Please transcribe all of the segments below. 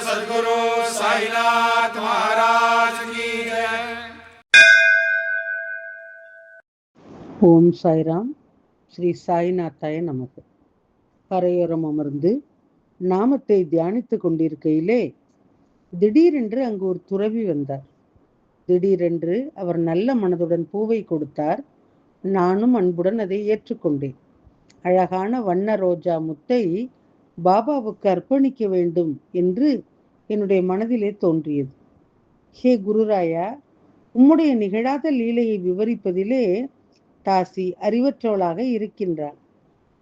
सद्गुरु साईनाथ महाराज की जय। ஓம் சாய்ராம். ஸ்ரீ சாய்நாத்தாய நமக்கு. கரையோரம் அமர்ந்து நாமத்தை தியானித்துக் கொண்டிருக்கையிலே திடீரென்று அங்கு ஒரு துறவி வந்தார். திடீரென்று அவர் நல்ல மனதுடன் பூவை கொடுத்தார். நானும் அன்புடன் அதை ஏற்றுக்கொண்டேன். அழகான வண்ண ரோஜா முத்தை பாபாவுக்கு அர்ப்பணிக்க வேண்டும் என்று என்னுடைய மனதிலே தோன்றியது. ஹே குருராயா, உம்முடைய நிகழாத லீலையை விவரிப்பதிலே தாசி அறிவற்றவளாக இருக்கின்றாள்.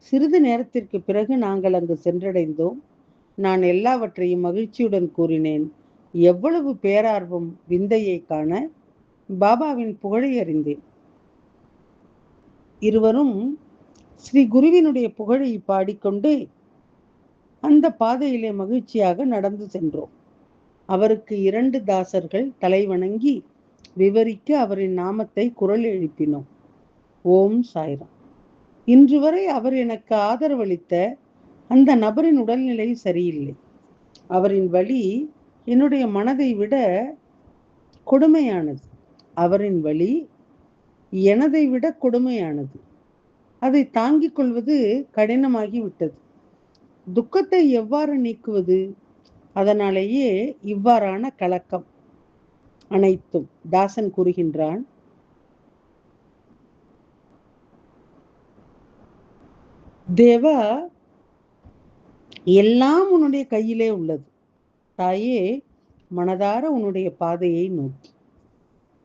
சிறிது நேரத்திற்கு பிறகு நாங்கள் அங்கு சென்றடைந்தோம். நான் எல்லாவற்றையும் மகிழ்ச்சியுடன் கூறினேன். எவ்வளவு பேரார்வம்! விந்தையை காண பாபாவின் புகழை அறிந்தேன். இருவரும் ஸ்ரீ குருவினுடைய புகழை பாடிக்கொண்டு அந்த பாதையிலே மகிழ்ச்சியாக நடந்து சென்றோம். அவருக்கு 2 தாசர்கள் தலை வணங்கி விவரிக்க அவரின் நாமத்தை குரல் எழுப்பினோம். ஓம் சாய்ராம். இன்று வரை அவர் எனக்கு ஆதரவளித்த அந்த நபரின் உடல்நிலை சரியில்லை. அவரின் வலி என்னுடைய மனதை விட கொடுமையானது. அவரின் வலி எனதை விட கொடுமையானது. அதை தாங்கிக் கொள்வது கடினமாகிவிட்டது. துக்கத்தை எவ்வாறு நீக்குவது? அதனாலேயே இவ்வாறான கலக்கம் அனைத்தும். தாசன் கூறுகின்றான், தேவா, எல்லாம் உன்னுடைய கையிலே உள்ளது. தாயே, மனதார உன்னுடைய பாதையை நோக்கி.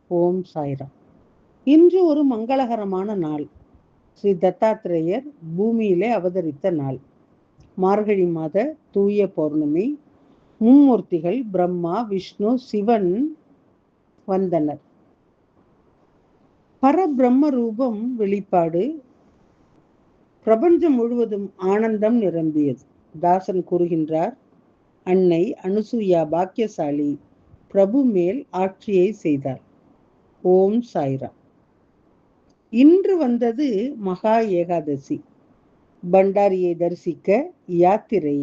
ஓம் சாய்ராம். இன்று ஒரு மங்களகரமான நாள். ஸ்ரீ தத்தாத்திரேயர் பூமியிலே அவதரித்த நாள். மார்கழி மாத தூய பௌர்ணமி. மும்மூர்த்திகள் பிரம்மா, விஷ்ணு, சிவன் வந்தனர். பரபிரம்ம ரூபம் வெளிப்பாடு. பிரபஞ்சம் முழுவதும் ஆனந்தம் நிரம்பியது. தாசன் கூறுகின்றார், அன்னை அனுசூயா பாக்கியசாலி பிரபு மேல் ஆட்சியை செய்தார். ஓம் சாய்ராம். இன்று வந்தது மகா ஏகாதசி. பண்டாரியை தரிசிக்க யாத்திரை.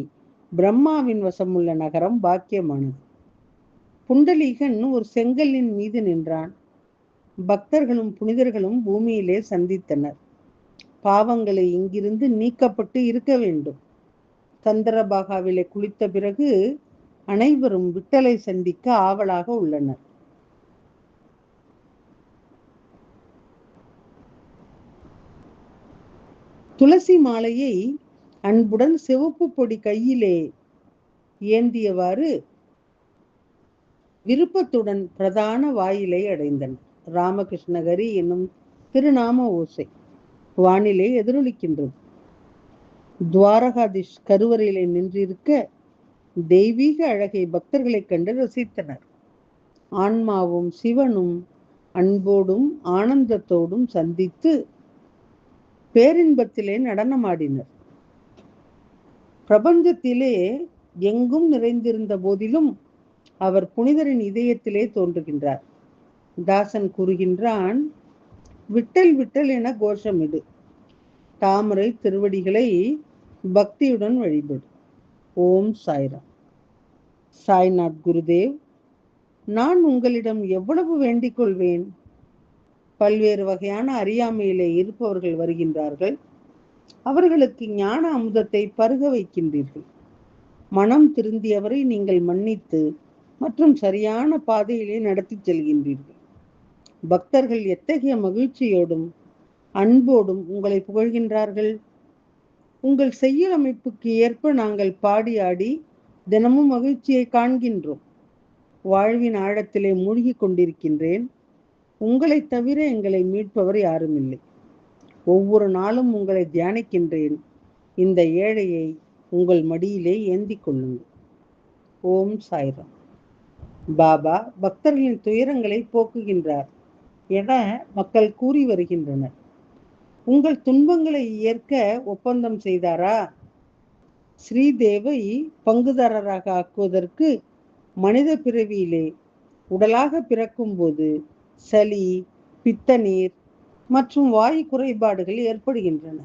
பிரம்மாவின் வசமுள்ள நகரம் பாக்கியமானது. புண்டலீகன் ஒரு செங்கல்லின் மீது நின்றான். பக்தர்களும் புனிதர்களும் பூமியிலே சந்தித்தனர். பாவங்களை இங்கிருந்து நீக்கப்பட்டு இருக்க வேண்டும். சந்திரபாகாவிலே குளித்த பிறகு அனைவரும் விட்டலை சந்திக்க ஆவலாக உள்ளனர். துளசி மாலையை அன்புடன் சிவப்பு பொடி கையிலே ஏந்தியவாறு விருப்பத்துடன் பிரதான வாயிலை அடைந்தனர். ராமகிருஷ்ணகரி என்னும் திருநாம ஓசை வானிலே எதிரொலிக்கின்றது. துவாரகாதீஷ் கருவறையிலே நின்றிருக்க தெய்வீக அழகை பக்தர்களை கண்டு ரசித்தனர். ஆன்மாவும் சிவனும் அன்போடும் ஆனந்தத்தோடும் சந்தித்து பேரின்பத்திலே நடனமாடினர். பிரபஞ்சத்திலே எங்கும் நிறைந்திருந்த போதிலும் அவர் புனிதரின் இதயத்திலே தோன்றுகின்றார். தாசன் கூறுகின்றான், விட்டல் விட்டல் என கோஷமிடு. தாமரை திருவடிகளை பக்தியுடன் வழிபடு. ஓம் சாய்ராம். சாய்நாத் குருதேவ், நான் உங்களிடம் எவ்வளவு வேண்டிக் கொள்வேன்? பல்வேறு வகையான அறியாமையிலே இருப்பவர்கள் வருகின்றார்கள். அவர்களுக்கு ஞான அமுதத்தை பருக வைக்கின்றீர்கள். மனம் திருந்தியவரை நீங்கள் மன்னித்து மற்றும் சரியான பாதையிலே நடத்தி செல்கின்றீர்கள். பக்தர்கள் எத்தகைய மகிழ்ச்சியோடும் அன்போடும் உங்களை புகழ்கின்றார்கள். உங்கள் செய்யுள் அமைப்புக்கு ஏற்ப நாங்கள் பாடி ஆடி தினமும் மகிழ்ச்சியை காண்கின்றோம். வாழ்வின் ஆழத்திலே மூழ்கி கொண்டிருக்கின்றேன். உங்களை தவிர எங்களை மீட்பவர் யாரும் இல்லை. ஒவ்வொரு நாளும் உங்களை தியானிக்கின்றேன். இந்த ஏழையை உங்கள் மடியிலே ஏந்திக் கொள்ளுங்கள். ஓம் சாய்ராம். பாபா பக்தர்களின் துயரங்களை போக்குகின்றார் என மக்கள் கூறி வருகின்றனர். உங்கள் துன்பங்களை ஏற்க ஒப்பந்தம் செய்தாரா? ஸ்ரீதேவை பங்குதாரராக ஆக்குவதற்கு மனித பிறவியிலே உடலாக பிறக்கும் போது சளி, பித்த நீர் மற்றும் வாயு குறைபாடுகள் ஏற்படுகின்றன.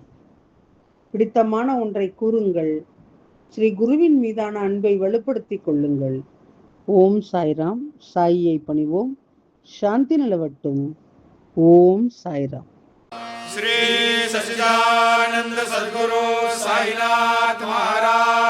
பிடித்தமான ஒன்றை கூறுங்கள். ஸ்ரீ குருவின் மீதான அன்பை வலுப்படுத்திக் கொள்ளுங்கள். ஓம் சாய்ராம். சாயியை பணிவோம். சாந்தி நிலவட்டும். ஓம் சாய்ராம். श्री सच्चिदानंद सद्गुरु साईनाथ महाराज